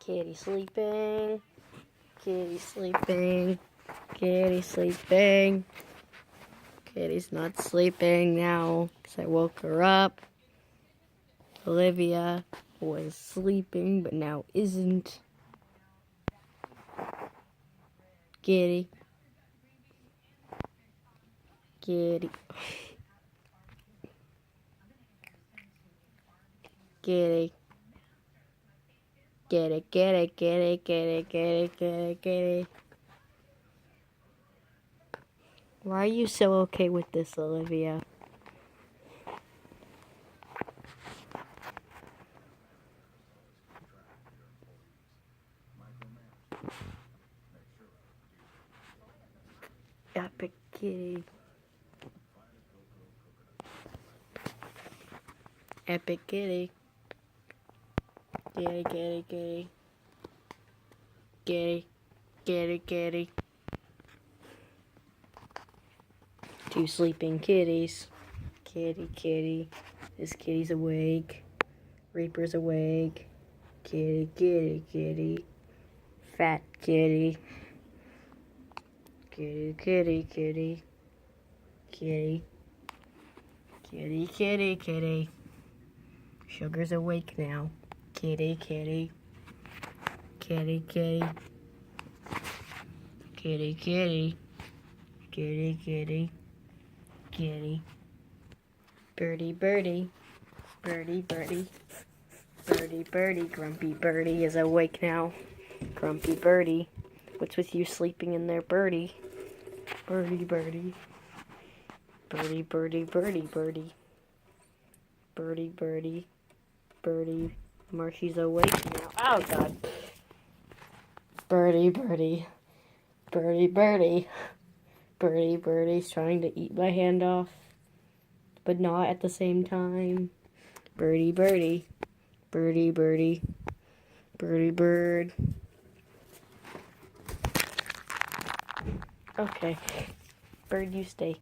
Kitty sleeping. Kitty sleeping. Kitty sleeping. Kitty's not sleeping now because I woke her up. Olivia was sleeping but now isn't. Kitty. Kitty. Kitty. Kitty, kitty, kitty, kitty, kitty, kitty, kitty. Why are you so okay with this, Olivia? Epic kitty. Epic kitty. Kitty, kitty, kitty. Kitty, kitty, kitty. Two sleeping kitties. Kitty, kitty. This kitty's awake. Reaper's awake. Kitty, kitty, kitty. Fat kitty. Kitty, kitty, kitty. Kitty. Kitty, kitty, kitty. Sugar's awake now. Kitty, kitty. Kitty, kitty. Kitty, kitty. Kitty, kitty. Kitty. Birdie, birdie. Birdie, birdie. Birdie, birdie. Grumpy Birdie is awake now. Grumpy Birdie. What's with you sleeping in there, Birdie? Birdie, birdie. Birdie, birdie, birdie, birdie. Birdie, birdie. Birdie. Marshy's awake now. Oh, God. Birdie, birdie. Birdie, birdie. Birdie, birdie's trying to eat my hand off, but not at the same time. Birdie, birdie. Birdie, birdie. Birdie, bird. Okay. Bird, you stay.